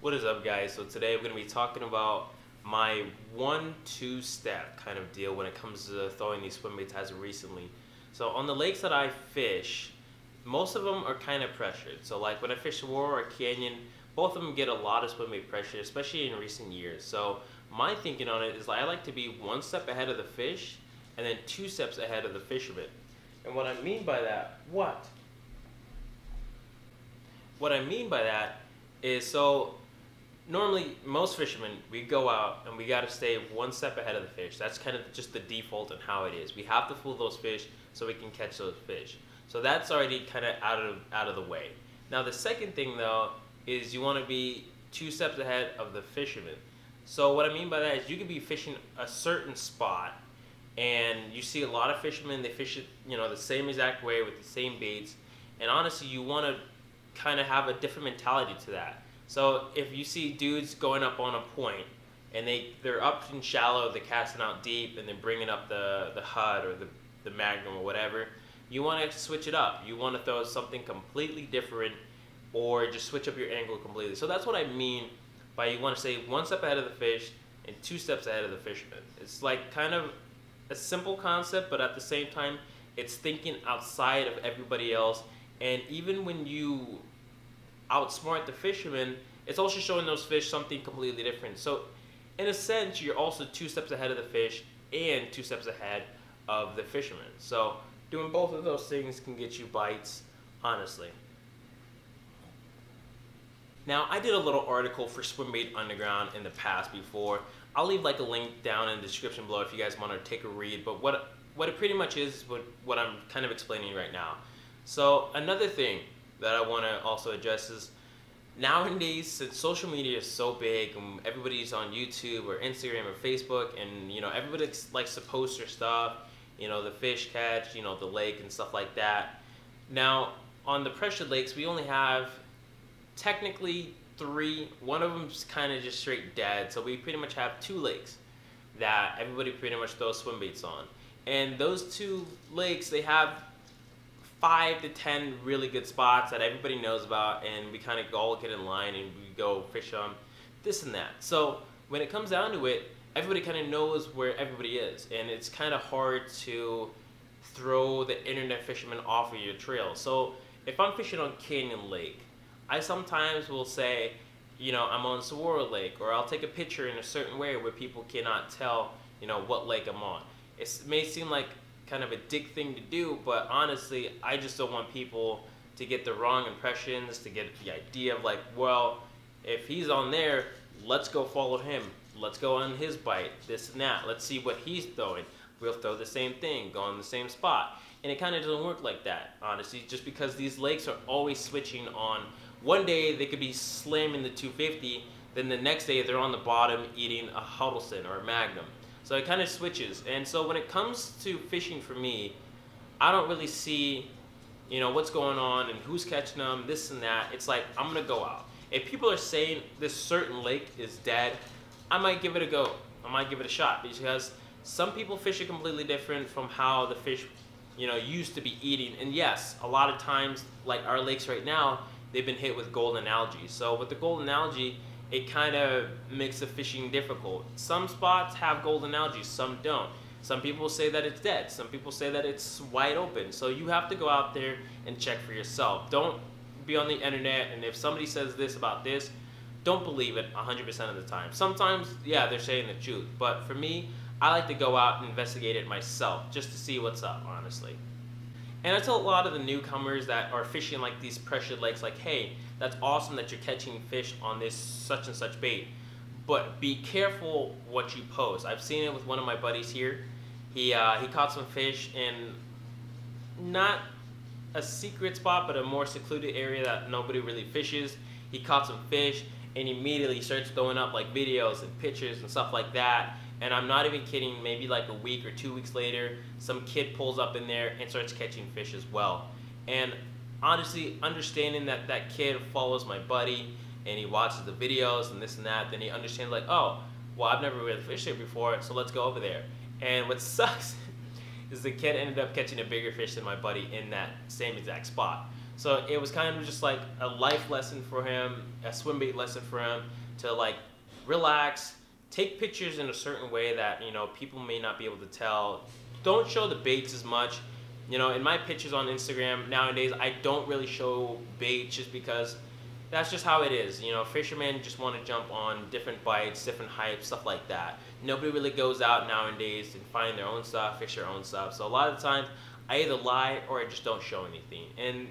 What is up, guys? So today we're going to be talking about my 1-2 step kind of deal when it comes to throwing these swim baits as of recently. So on the lakes that I fish, most of them are kind of pressured. So like when I fish Aurora or Canyon, both of them get a lot of swim bait pressure, especially in recent years. So my thinking on it is I like to be one step ahead of the fish and then 2 steps ahead of the fisherman. And what I mean by that, What I mean by that is, so normally most fishermen, we go out and we got to stay one step ahead of the fish. That's kind of just the default and how it is. We have to fool those fish so we can catch those fish. So that's already kind of out of the way. Now the second thing though is you want to be 2 steps ahead of the fisherman. So what I mean by that is you could be fishing a certain spot and you see a lot of fishermen, they fish it, the same exact way with the same baits, and honestly you want to kind of have a different mentality to that. So if you see dudes going up on a point and they're up and shallow, they're casting out deep and they're bringing up the HUD or the Magnum or whatever, you want to switch it up. You want to throw something completely different or just switch up your angle completely. So that's what I mean by you want to stay one step ahead of the fish and 2 steps ahead of the fisherman. It's like kind of a simple concept, but at the same time it's thinking outside of everybody else. And even when you outsmart the fisherman, it's also showing those fish something completely different. So in a sense, you're also 2 steps ahead of the fish and 2 steps ahead of the fisherman. So doing both of those things can get you bites, honestly. Now, I did a little article for Swimbait Underground in the past before. I'll leave like a link down in the description below if you guys want to take a read. But what it pretty much is what I'm kind of explaining right now. So another thing that I want to also address is nowadays, since social media is so big and everybody's on YouTube or Instagram or Facebook, and everybody likes to post their stuff, the fish catch, the lake and stuff like that. Now on the pressured lakes, we only have technically 3. One of them's kind of just straight dead, so we pretty much have 2 lakes that everybody pretty much throws swim baits on. And those 2 lakes, they have 5 to 10 really good spots that everybody knows about, and we kind of all get in line and we go fish on this and that. So when it comes down to it, everybody kind of knows where everybody is, and it's kind of hard to throw the internet fisherman off of your trail. So if I'm fishing on Canyon Lake, I sometimes will say, I'm on Saguaro Lake, or I'll take a picture in a certain way where people cannot tell, what lake I'm on. It may seem like kind of a dick thing to do, but honestly, I just don't want people to get the wrong impressions, to get the idea of like, well, if he's on there, let's go follow him. Let's go on his bite, this and that. Let's see what he's throwing. We'll throw the same thing, go on the same spot. And it kind of doesn't work like that, honestly, just because these lakes are always switching on. One day they could be slamming the 250, then the next day they're on the bottom eating a Huddleston or a Magnum. So it kind of switches. And so when it comes to fishing for me, I don't really see, what's going on and who's catching them, this and that. It's like, I'm going to go out. If people are saying this certain lake is dead, I might give it a go. I might give it a shot, because some people fish it completely different from how the fish, used to be eating. And yes, a lot of times, like our lakes right now, they've been hit with golden algae. So with the golden algae, it kind of makes the fishing difficult. Some spots have golden algae, some don't. Some people say that it's dead. Some people say that it's wide open. So you have to go out there and check for yourself. Don't be on the internet, and if somebody says this about this, don't believe it 100% of the time. Sometimes, yeah, they're saying the truth. But for me, I like to go out and investigate it myself just to see what's up, honestly. And I tell a lot of the newcomers that are fishing like these pressured lakes, like, hey, that's awesome that you're catching fish on this such and such bait, but be careful what you post. I've seen it with one of my buddies here. He caught some fish in not a secret spot, but a more secluded area that nobody really fishes. He caught some fish and immediately starts throwing up like videos and pictures and stuff like that. And I'm not even kidding, maybe like a week or 2 weeks later, some kid pulls up in there and starts catching fish as well. And honestly, understanding that that kid follows my buddy and he watches the videos and this and that, then he understands like, oh, well, I've never really fished here before, so let's go over there. And what sucks is the kid ended up catching a bigger fish than my buddy in that same exact spot. So it was kind of just like a life lesson for him, a swim bait lesson for him to like relax, take pictures in a certain way that, you know, people may not be able to tell. Don't show the baits as much. You know, in my pictures on Instagram nowadays, I don't really show bait just because that's just how it is. You know, fishermen just want to jump on different bites, different hype, stuff like that. Nobody really goes out nowadays and find their own stuff, fish their own stuff. So a lot of the times, I either lie or I just don't show anything. And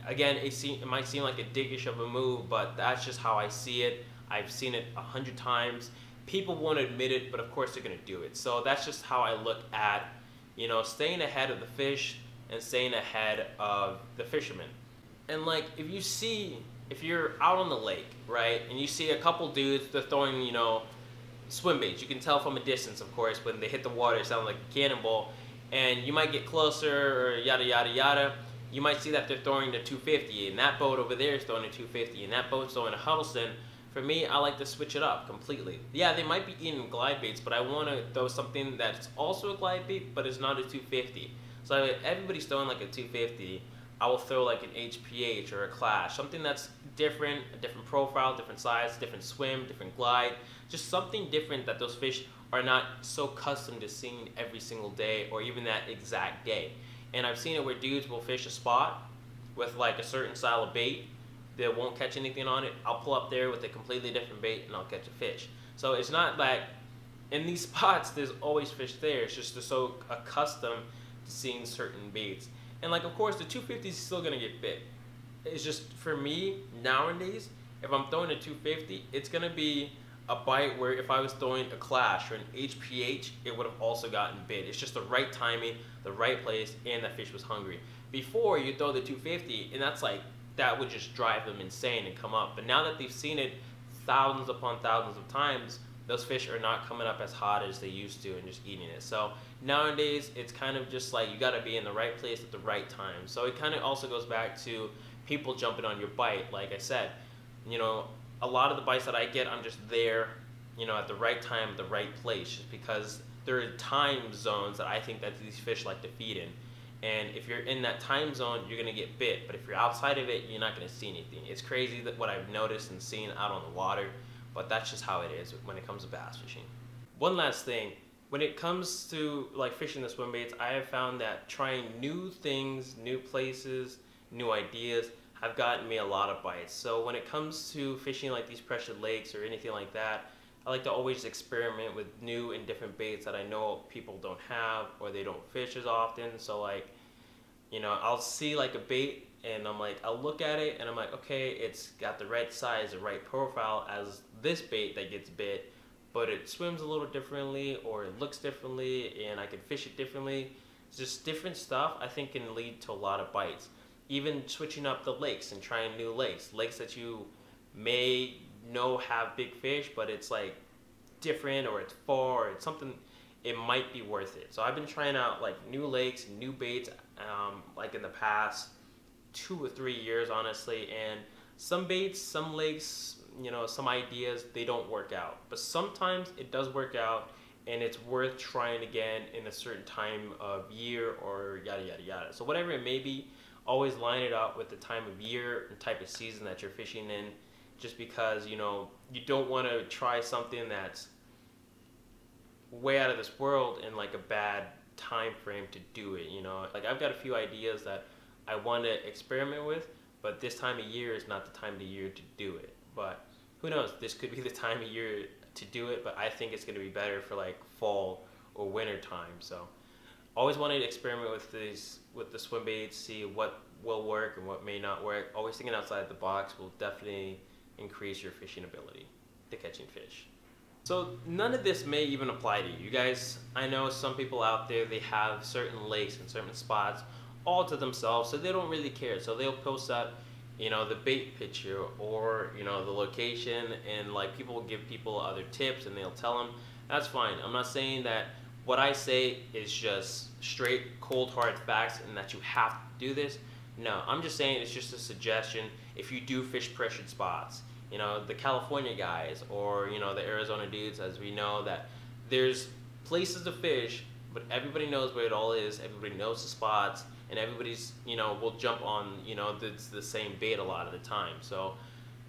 again, it might seem like a dickish of a move, but that's just how I see it. I've seen it 100 times. People won't admit it, but of course they're gonna do it. So that's just how I look at, you know, staying ahead of the fish and staying ahead of the fishermen. And like, if you're out on the lake, right, and you see a couple dudes, they're throwing, you know, swim baits. You can tell from a distance, of course, when they hit the water, it sounds like a cannonball. And you might get closer, or yada, yada, yada. You might see that they're throwing the 250, and that boat over there is throwing a 250, and that boat's throwing a Huddleston. For me, I like to switch it up completely. Yeah, they might be eating glide baits, but I want to throw something that's also a glide bait, but it's not a 250. So if everybody's throwing like a 250, I will throw like an HPH or a Clash, something that's different, a different profile, different size, different swim, different glide, just something different that those fish are not so accustomed to seeing every single day or even that exact day. And I've seen it where dudes will fish a spot with like a certain style of bait. They won't catch anything on it. I'll pull up there with a completely different bait and I'll catch a fish. So it's not like in these spots there's always fish there. It's just they're so accustomed to seeing certain baits. And like, of course, the 250 is still gonna get bit. It's just, for me nowadays, if I'm throwing a 250, it's gonna be a bite where if I was throwing a Clash or an HPH, it would have also gotten bit. It's just the right timing, the right place, and that fish was hungry. Before, you throw the 250, and that's like, that would just drive them insane and come up. But now that they've seen it thousands upon thousands of times, those fish are not coming up as hot as they used to and just eating it. So nowadays, it's kind of just like you gotta be in the right place at the right time. So it kind of also goes back to people jumping on your bite. Like I said, you know, a lot of the bites that I get, I'm just there, you know, at the right time, at the right place, just because there are time zones that I think that these fish like to feed in. And if you're in that time zone, you're gonna get bit. But if you're outside of it, you're not gonna see anything. It's crazy that what I've noticed and seen out on the water, but that's just how it is when it comes to bass fishing. One last thing, when it comes to like fishing the swim baits, I have found that trying new things, new places, new ideas have gotten me a lot of bites. So when it comes to fishing like these pressured lakes or anything like that, I like to always experiment with new and different baits that I know people don't have or they don't fish as often. So like, you know, I'll see like a bait and I'm like, I'll look at it and I'm like, okay, it's got the right size, the right profile as this bait that gets bit, but it swims a little differently or it looks differently and I can fish it differently. It's just different stuff I think can lead to a lot of bites. Even switching up the lakes and trying new lakes that you may know have big fish, but it's like different or it's far or it's something, it might be worth it. So I've been trying out like new lakes, new baits, like in the past 2 or 3 years, honestly. And some baits, some lakes, you know, some ideas, they don't work out. But sometimes it does work out and it's worth trying again in a certain time of year or yada, yada, yada. So whatever it may be, always line it up with the time of year and type of season that you're fishing in, just because, you know, you don't want to try something that's way out of this world in like a bad time frame to do it, you know. Like I've got a few ideas that I want to experiment with, but this time of year is not the time of the year to do it. But who knows, this could be the time of year to do it, but I think it's going to be better for like fall or winter time. So always wanted to experiment with the swim baits, see what will work and what may not work. Always thinking outside the box will definitely increase your fishing ability to catching fish. So none of this may even apply to you guys. I know some people out there, they have certain lakes and certain spots all to themselves, so they don't really care. So they'll post up, you know, the bait picture or, you know, the location, and like people will give people other tips and they'll tell them. That's fine. I'm not saying that what I say is just straight cold hard facts and that you have to do this. No, I'm just saying it's just a suggestion if you do fish pressured spots. You know, the California guys or, you know, the Arizona dudes, as we know, that there's places to fish, but everybody knows where it all is. Everybody knows the spots, and everybody's, will jump on, the same bait a lot of the time. So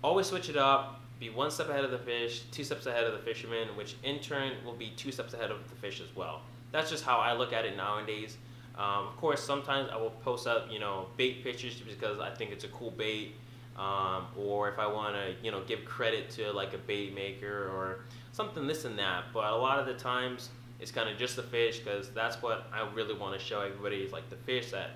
always switch it up. Be one step ahead of the fish, 2 steps ahead of the fisherman, which in turn will be 2 steps ahead of the fish as well. That's just how I look at it nowadays. Of course, sometimes I will post up, bait pictures because I think it's a cool bait, or if I want to, give credit to like a bait maker or something, this and that. But a lot of the times, it's kind of just the fish, because that's what I really want to show everybody, is like the fish that.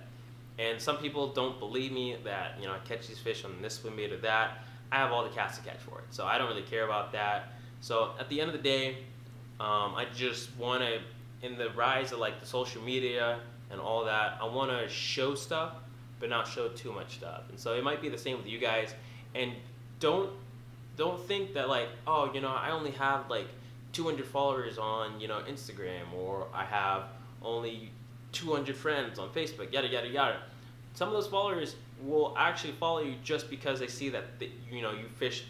And some people don't believe me that, I catch these fish on this swim bait or that. I have all the casts to catch for it, so I don't really care about that. So at the end of the day, I just want to, in the rise of like the social media and all that, I want to show stuff, but not show too much stuff. And so it might be the same with you guys. And don't think that like, oh, I only have like 200 followers on, Instagram, or I have only 200 friends on Facebook, yada yada yada. Some of those followers will actually follow you just because they see that you fish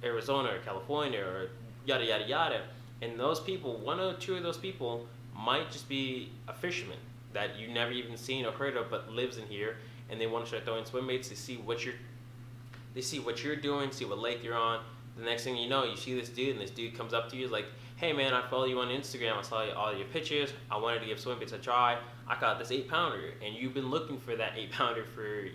Arizona or California or yada yada yada. And those people, 1 or 2 of those people, might just be a fisherman that you never even seen or heard of, but lives in here, and they want to start throwing swim baits. They see what you're doing, see what lake you're on. The next thing you know, you see this dude, and this dude comes up to you, is like, hey man, I follow you on Instagram, I saw all your pictures, I wanted to give swim baits a try, I got this 8-pounder, and you've been looking for that 8-pounder for,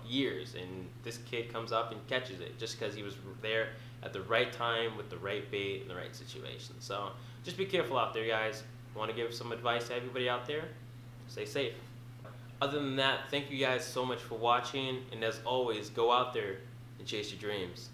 years, and this kid comes up and catches it just because he was there at the right time with the right bait in the right situation. So just be careful out there, guys. Want to give some advice to everybody out there? Stay safe. Other than that, thank you guys so much for watching, and as always, go out there and chase your dreams.